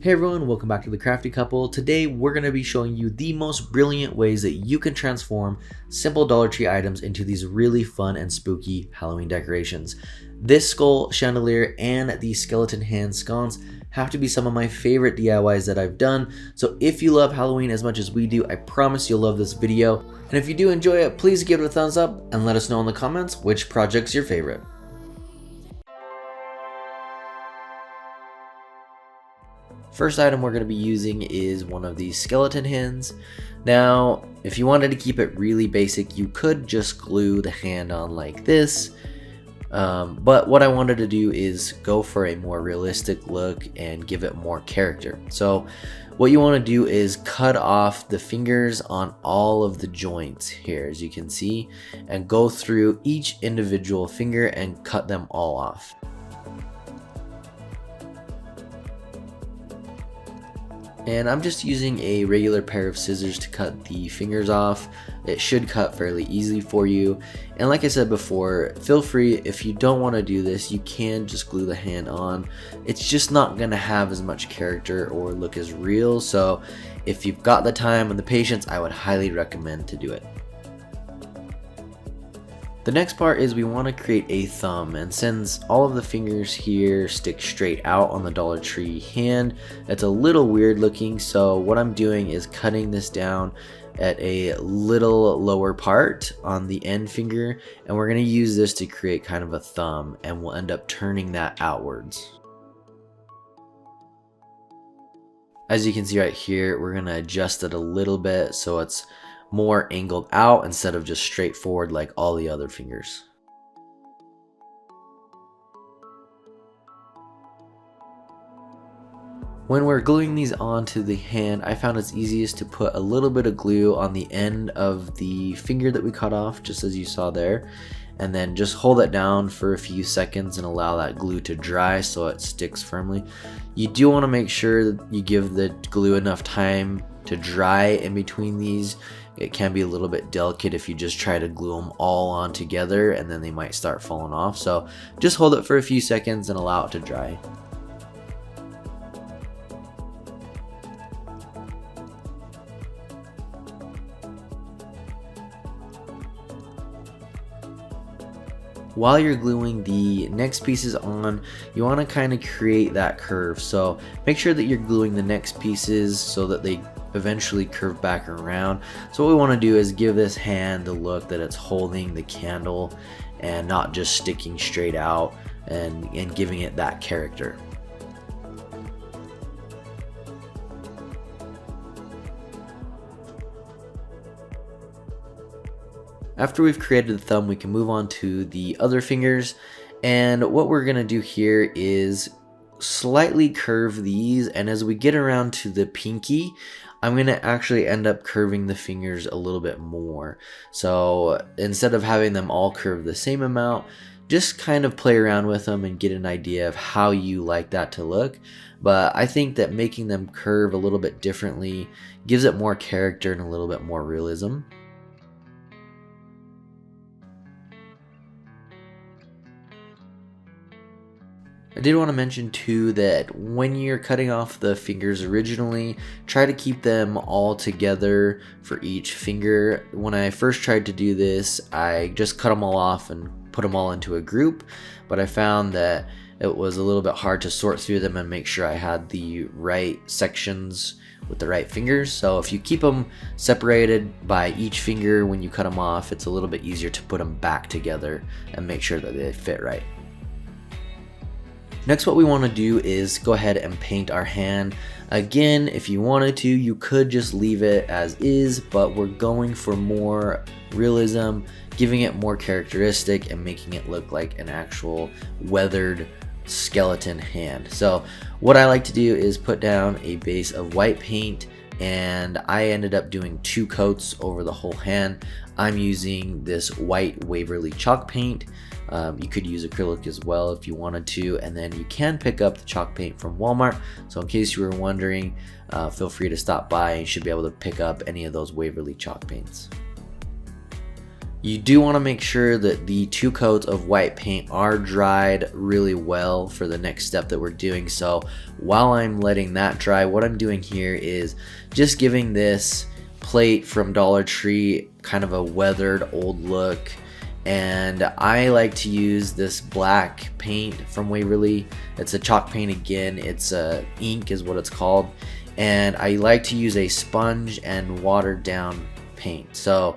Hey everyone, welcome back to The Crafty Couple. Today we're going to be showing you the most brilliant ways that you can transform simple Dollar Tree items into these really fun and spooky Halloween decorations. This skull chandelier and the skeleton hand sconce have to be some of my favorite DIYs that I've done. So if you love Halloween as much as we do, I promise you'll love this video. And if you do enjoy it, please give it a thumbs up and let us know in the comments which project's your favorite. First item we're going to be using is one of these skeleton hands. Now, if you wanted to keep it really basic, you could just glue the hand on like this. But what I wanted to do is go for a more realistic look and give it more character. So what you want to do is cut off the fingers on all of the joints here, as you can see, and go through each individual finger and cut them all off. And I'm just using a regular pair of scissors to cut the fingers off. It should cut fairly easily for you. And like I said before, feel free, if you don't want to do this, you can just glue the hand on. It's just not going to have as much character or look as real. So if you've got the time and the patience, I would highly recommend to do it. The next part is we want to create a thumb, and since all of the fingers here stick straight out on the Dollar Tree hand, it's a little weird looking. So what I'm doing is cutting this down at a little lower part on the end finger, and we're going to use this to create kind of a thumb, and we'll end up turning that outwards. As you can see right here, we're going to adjust it a little bit so it's more angled out instead of just straight forward like all the other fingers. When we're gluing these onto the hand, I found it's easiest to put a little bit of glue on the end of the finger that we cut off, just as you saw there, and then just hold it down for a few seconds and allow that glue to dry so it sticks firmly. You do want to make sure that you give the glue enough time to dry in between these. It can be a little bit delicate if you just try to glue them all on together, and then they might start falling off. So just hold it for a few seconds and allow it to dry. While you're gluing the next pieces on, you want to kind of create that curve. So make sure that you're gluing the next pieces so that they eventually curve back around. So what we want to do is give this hand the look that it's holding the candle and not just sticking straight out, and giving it that character. After we've created the thumb, we can move on to the other fingers, and what we're going to do here is slightly curve these, and as we get around to the pinky, I'm going to actually end up curving the fingers a little bit more. So instead of having them all curve the same amount, just kind of play around with them and get an idea of how you like that to look. But I think that making them curve a little bit differently gives it more character and a little bit more realism. I did want to mention too that when you're cutting off the fingers originally, try to keep them all together for each finger. When I first tried to do this, I just cut them all off and put them all into a group, but I found that it was a little bit hard to sort through them and make sure I had the right sections with the right fingers. So if you keep them separated by each finger when you cut them off, it's a little bit easier to put them back together and make sure that they fit right. Next, what we want to do is go ahead and paint our hand. Again, if you wanted to, you could just leave it as is, but we're going for more realism, giving it more characteristic and making it look like an actual weathered skeleton hand. So what I like to do is put down a base of white paint, and I ended up doing 2 coats over the whole hand. I'm using this white Waverly chalk paint. You could use acrylic as well if you wanted to, and then you can pick up the chalk paint from Walmart. So in case you were wondering, feel free to stop by. You should be able to pick up any of those Waverly chalk paints. You do want to make sure that the 2 coats of white paint are dried really well for the next step that we're doing. So while I'm letting that dry, what I'm doing here is just giving this plate from Dollar Tree kind of a weathered old look. And I like to use this black paint from Waverly. It's a chalk paint again. It's ink is what it's called. And I like to use a sponge and watered down paint. So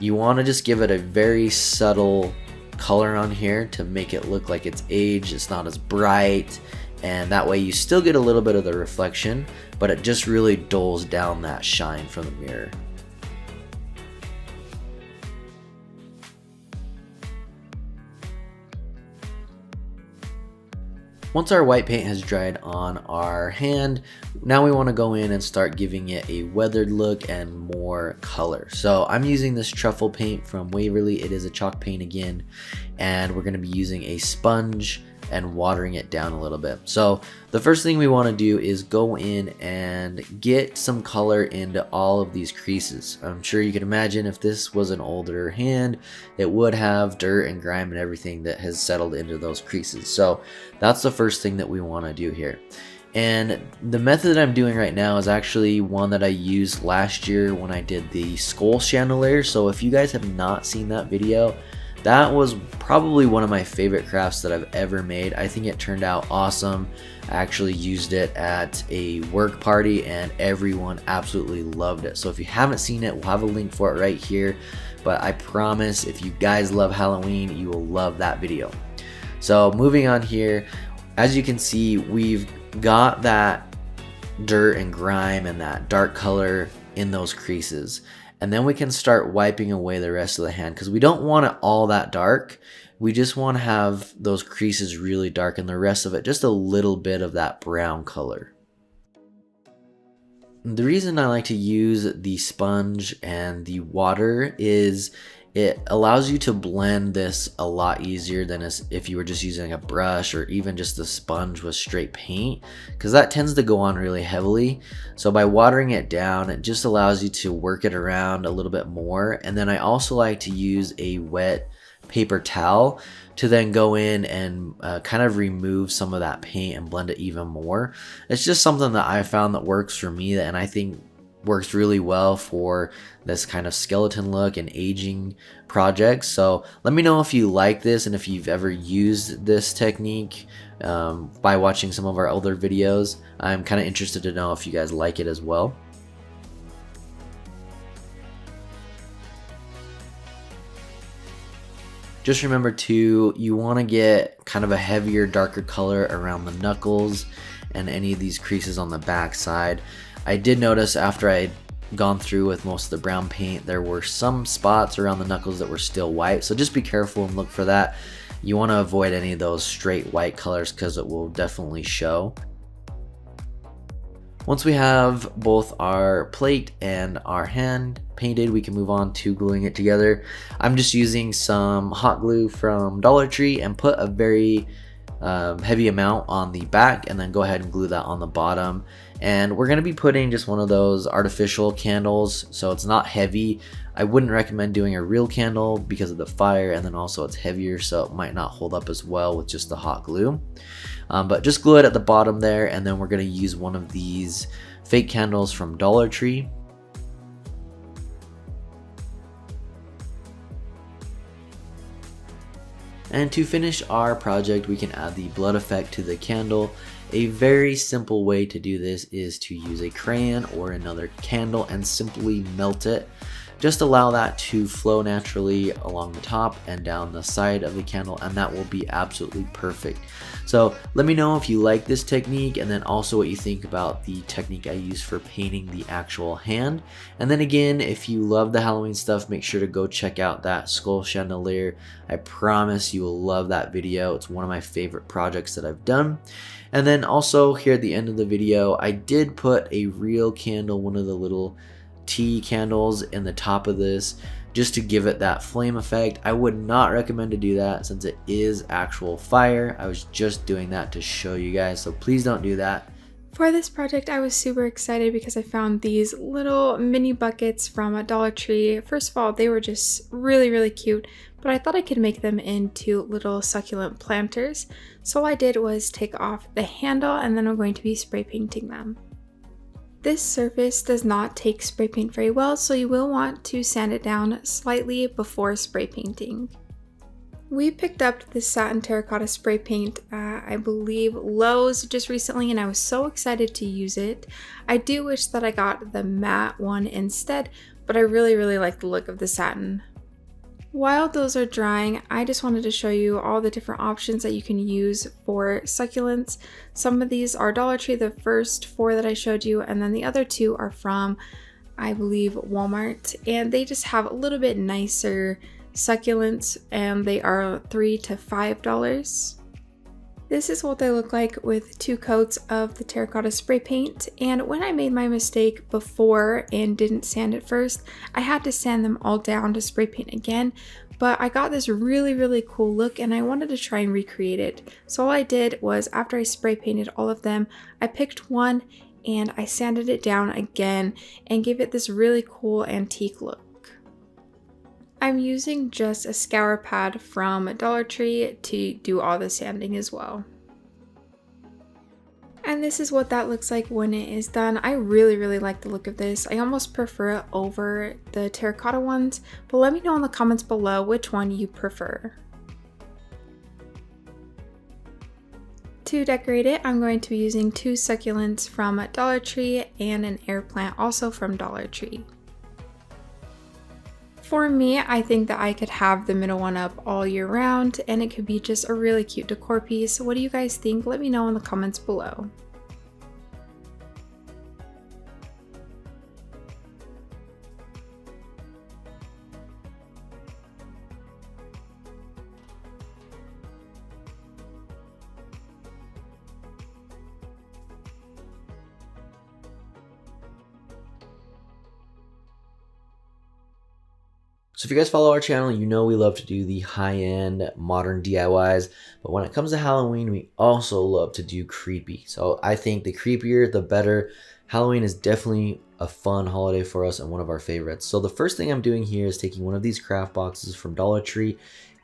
you want to just give it a very subtle color on here to make it look like it's aged. It's not as bright, and that way you still get a little bit of the reflection, but it just really dulls down that shine from the mirror. Once our white paint has dried on our hand, now we want to go in and start giving it a weathered look and more color. So I'm using this Truffle Paint from Waverly. It is a chalk paint again, and we're going to be using a sponge and watering it down a little bit. So the first thing we want to do is go in and get some color into all of these creases. I'm sure you can imagine if this was an older hand, it would have dirt and grime and everything that has settled into those creases. So that's the first thing that we want to do here. And the method that I'm doing right now is actually one that I used last year when I did the skull chandelier. So if you guys have not seen that video, that was probably one of my favorite crafts that I've ever made. I think it turned out awesome. I actually used it at a work party and everyone absolutely loved it. So if you haven't seen it, we'll have a link for it right here. But I promise if you guys love Halloween, you will love that video. So moving on here, as you can see, we've got that dirt and grime and that dark color in those creases. And then we can start wiping away the rest of the hand because we don't want it all that dark. We just want to have those creases really dark and the rest of it just a little bit of that brown color. The reason I like to use the sponge and the water is it allows you to blend this a lot easier than if you were just using a brush or even just a sponge with straight paint, because that tends to go on really heavily. So by watering it down, it just allows you to work it around a little bit more. And then I also like to use a wet paper towel to then go in and kind of remove some of that paint and blend it even more. It's just something that I found that works for me, and I think works really well for this kind of skeleton look and aging projects. So let me know if you like this and if you've ever used this technique by watching some of our older videos. I'm kind of interested to know if you guys like it as well. Just remember too, you want to get kind of a heavier, darker color around the knuckles and any of these creases on the back side. I did notice after I had gone through with most of the brown paint, there were some spots around the knuckles that were still white. So just be careful and look for that. You want to avoid any of those straight white colors because it will definitely show. Once we have both our plate and our hand painted, we can move on to gluing it together. I'm just using some hot glue from Dollar Tree and put a very heavy amount on the back and then go ahead and glue that on the bottom. And we're going to be putting just one of those artificial candles, so it's not heavy. I wouldn't recommend doing a real candle because of the fire, and then also it's heavier, so it might not hold up as well with just the hot glue. But just glue it at the bottom there, and then we're going to use one of these fake candles from Dollar Tree. And to finish our project, we can add the blood effect to the candle. A very simple way to do this is to use a crayon or another candle and simply melt it. Just allow that to flow naturally along the top and down the side of the candle, and that will be absolutely perfect. So let me know if you like this technique, and then also what you think about the technique I use for painting the actual hand. And then again, if you love the Halloween stuff, make sure to go check out that skull chandelier. I promise you will love that video. It's one of my favorite projects that I've done. And then also here at the end of the video, I did put a real candle, one of the little tea candles, in the top of this just to give it that flame effect. I would not recommend to do that since it is actual fire. I was just doing that to show you guys, so please don't do that. For this project, I was super excited because I found these little mini buckets from a Dollar Tree. First of all, they were just really, really cute, but I thought I could make them into little succulent planters. So all I did was take off the handle and then I'm going to be spray painting them. This surface does not take spray paint very well, so you will want to sand it down slightly before spray painting. We picked up this satin terracotta spray paint at, I believe, Lowe's just recently, and I was so excited to use it. I do wish that I got the matte one instead, but I really, really like the look of the satin. While those are drying, I just wanted to show you all the different options that you can use for succulents. Some of these are Dollar Tree, the first 4 that I showed you, and then the other 2 are from, I believe, Walmart, and they just have a little bit nicer succulents, and they are $3 to $5. This is what they look like with 2 coats of the terracotta spray paint, and when I made my mistake before and didn't sand it first, I had to sand them all down to spray paint again, but I got this really, really cool look and I wanted to try and recreate it. So all I did was, after I spray painted all of them, I picked one and I sanded it down again and gave it this really cool antique look. I'm using just a scour pad from Dollar Tree to do all the sanding as well. And this is what that looks like when it is done. I really, really like the look of this. I almost prefer it over the terracotta ones, but let me know in the comments below which one you prefer. To decorate it, I'm going to be using 2 succulents from Dollar Tree and an air plant also from Dollar Tree. For me, I think that I could have the middle one up all year round and it could be just a really cute decor piece. What do you guys think? Let me know in the comments below. So if you guys follow our channel, you know we love to do the high-end modern DIYs, but when it comes to Halloween, we also love to do creepy. So I think the creepier, the better. Halloween is definitely a fun holiday for us and one of our favorites. So the first thing I'm doing here is taking one of these craft boxes from Dollar Tree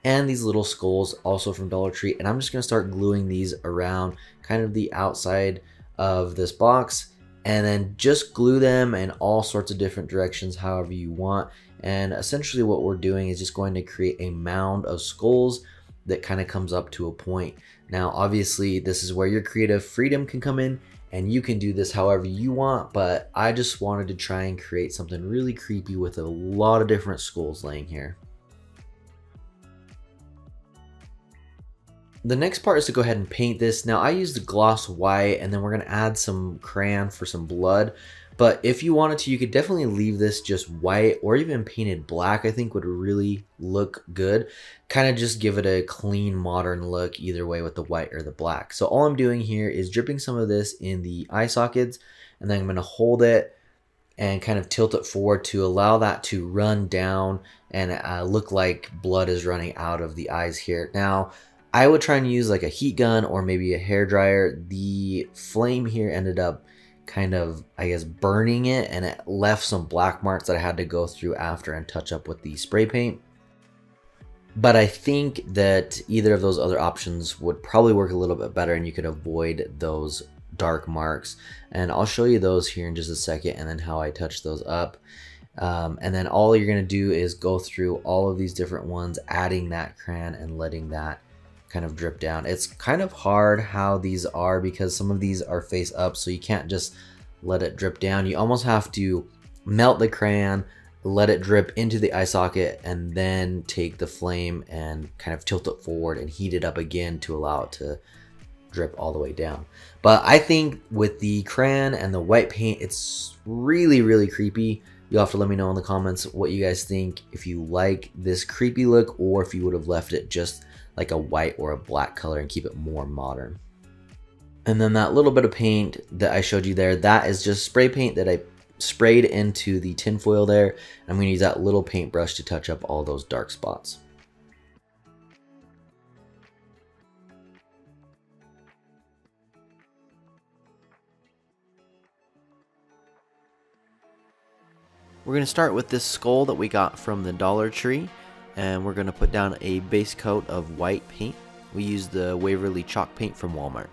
and these little skulls also from Dollar Tree, and I'm just gonna start gluing these around kind of the outside of this box, and then just glue them in all sorts of different directions however you want. And essentially what we're doing is just going to create a mound of skulls that kind of comes up to a point. Now obviously this is where your creative freedom can come in and you can do this however you want, but I just wanted to try and create something really creepy with a lot of different skulls laying here. The next part is to go ahead and paint this. Now I used gloss white and then we're going to add some crayon for some blood. But if you wanted to, you could definitely leave this just white or even painted black. I think would really look good. Kind of just give it a clean modern look either way with the white or the black. So all I'm doing here is dripping some of this in the eye sockets, and then I'm going to hold it and kind of tilt it forward to allow that to run down and look like blood is running out of the eyes here. Now I would try and use like a heat gun or maybe a hair dryer. The flame here ended up kind of, I guess, burning it, and it left some black marks that I had to go through after and touch up with the spray paint. But I think that either of those other options would probably work a little bit better and you could avoid those dark marks. And I'll show you those here in just a second and then how I touch those up. And then all you're going to do is go through all of these different ones, adding that crayon and letting that kind of drip down. It's kind of hard how these are because some of these are face up, so you can't just let it drip down. You almost have to melt the crayon, let it drip into the eye socket, and then take the flame and kind of tilt it forward and heat it up again to allow it to drip all the way down. But I think with the crayon and the white paint, it's really, really creepy. You'll have to let me know in the comments what you guys think, if you like this creepy look or if you would have left it just like a white or a black color and keep it more modern. And then that little bit of paint that I showed you there, that is just spray paint that I sprayed into the tinfoil there. I'm going to use that little paintbrush to touch up all those dark spots. We're going to start with this skull that we got from the Dollar Tree, and we're going to put down a base coat of white paint. We used the Waverly chalk paint from Walmart.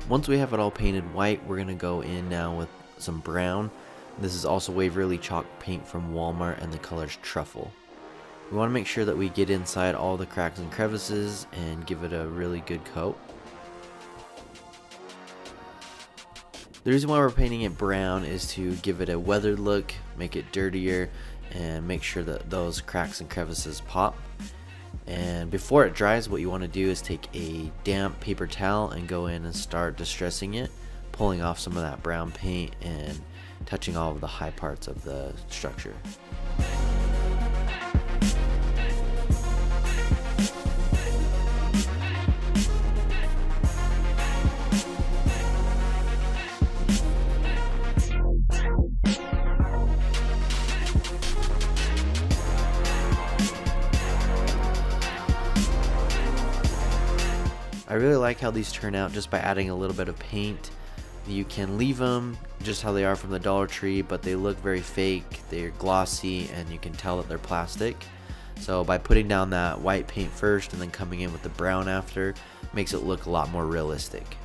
Once we have it all painted white, we're going to go in now with some brown. This is also Waverly chalk paint from Walmart, and the color's Truffle. We want to make sure that we get inside all the cracks and crevices and give it a really good coat. The reason why we're painting it brown is to give it a weathered look, make it dirtier, and make sure that those cracks and crevices pop. And before it dries, what you want to do is take a damp paper towel and go in and start distressing it, pulling off some of that brown paint and touching all of the high parts of the structure. I really like how these turn out just by adding a little bit of paint. You can leave them just how they are from the Dollar Tree, but they look very fake, they're glossy, and you can tell that they're plastic. So by putting down that white paint first and then coming in with the brown after, makes it look a lot more realistic.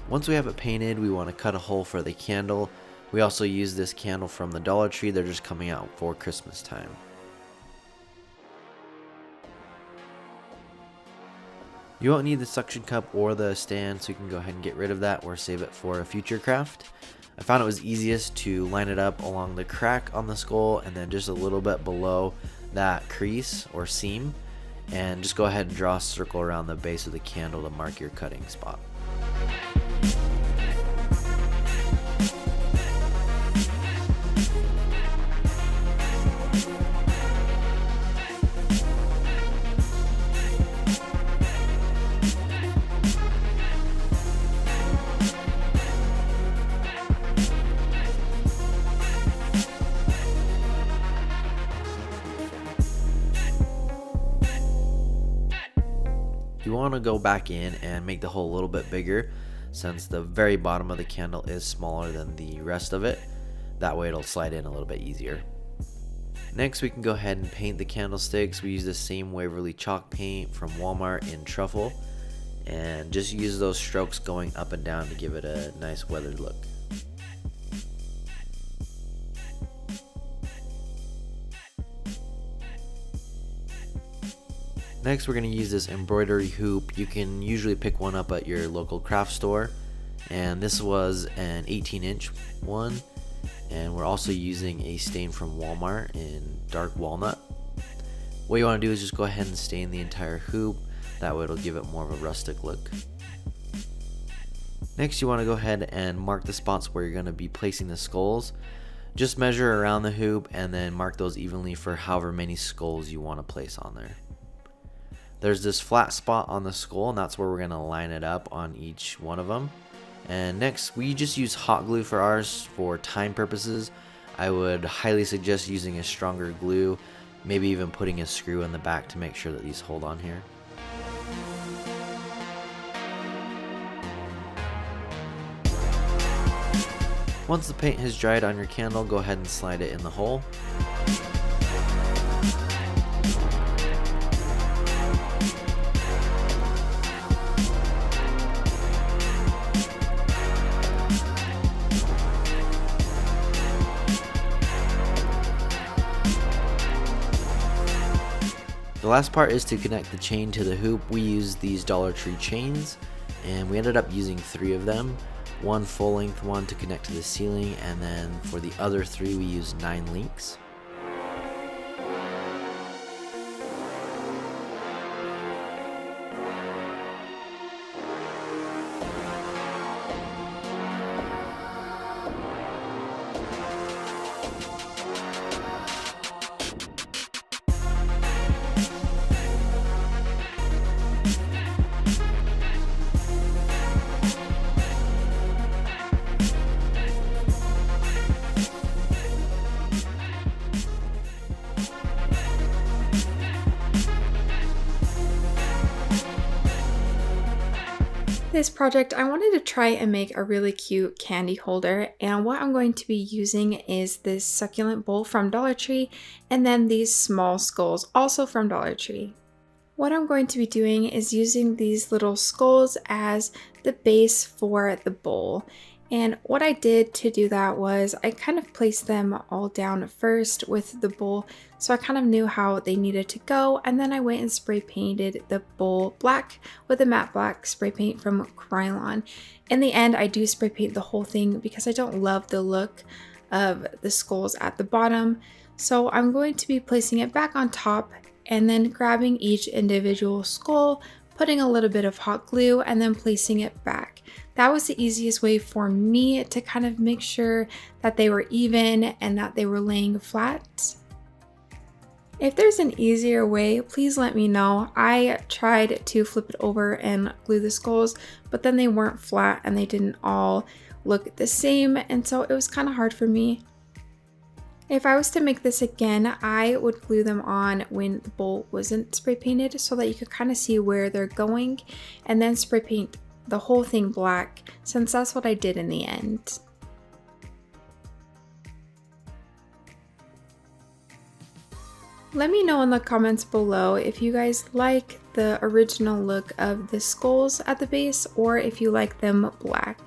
Once we have it painted, we want to cut a hole for the candle. We also use this candle from the Dollar Tree. They're just coming out for Christmas time. You won't need the suction cup or the stand, so you can go ahead and get rid of that or save it for a future craft. I found it was easiest to line it up along the crack on the skull and then just a little bit below that crease or seam, and just go ahead and draw a circle around the base of the candle to mark your cutting spot. You want to go back in and make the hole a little bit bigger, since the very bottom of the candle is smaller than the rest of it. That way it'll slide in a little bit easier. Next, we can go ahead and paint the candlesticks. We use the same Waverly chalk paint from Walmart in Truffle, and just use those strokes going up and down to give it a nice weathered look. Next, we're going to use this embroidery hoop. You can usually pick one up at your local craft store, and this was an 18-inch one, and we're also using a stain from Walmart in dark walnut. What you want to do is just go ahead and stain the entire hoop. That way it'll give it more of a rustic look. Next, you want to go ahead and mark the spots where you're going to be placing the skulls. Just measure around the hoop and then mark those evenly for however many skulls you want to place on there. There's this flat spot on the skull, and that's where we're going to line it up on each one of them. And next, we just use hot glue for ours for time purposes. I would highly suggest using a stronger glue, maybe even putting a screw in the back to make sure that these hold on here. Once the paint has dried on your candle, go ahead and slide it in the hole. The last part is to connect the chain to the hoop. We use these Dollar Tree chains, and we ended up using 3 of them. one full length one to connect to the ceiling, and then for the other 3 we used 9 links. This project, I wanted to try and make a really cute candy holder, and what I'm going to be using is this succulent bowl from Dollar Tree and then these small skulls also from Dollar Tree. What I'm going to be doing is using these little skulls as the base for the bowl. And what I did to do that was I kind of placed them all down first with the bowl, so I kind of knew how they needed to go, and then I went and spray painted the bowl black with a matte black spray paint from Krylon. In the end, I do spray paint the whole thing because I don't love the look of the skulls at the bottom. So I'm going to be placing it back on top and then grabbing each individual skull, putting a little bit of hot glue, and then placing it back. That was the easiest way for me to kind of make sure that they were even and that they were laying flat. If there's an easier way, please let me know. I tried to flip it over and glue the skulls, but then they weren't flat and they didn't all look the same, and so it was kind of hard for me. If I was to make this again, I would glue them on when the bowl wasn't spray painted so that you could kind of see where they're going, and then spray paint the whole thing black, since that's what I did in the end. Let me know in the comments below if you guys like the original look of the skulls at the base or if you like them black.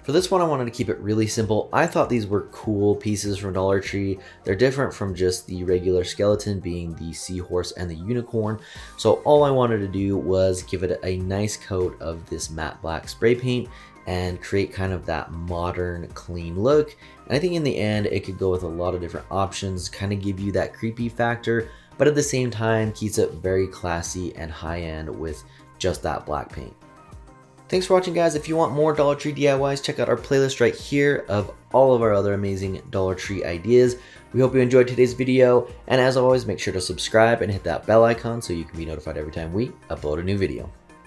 For this one, I wanted to keep it really simple. I thought these were cool pieces from Dollar Tree. They're different from just the regular skeleton, being the seahorse and the unicorn. So all I wanted to do was give it a nice coat of this matte black spray paint and create kind of that modern, clean look. And I think in the end, it could go with a lot of different options, kind of give you that creepy factor, but at the same time, keeps it very classy and high-end with just that black paint. Thanks for watching, guys. If you want more Dollar Tree DIYs, check out our playlist right here of all of our other amazing Dollar Tree ideas. We hope you enjoyed today's video, and as always, make sure to subscribe and hit that bell icon so you can be notified every time we upload a new video.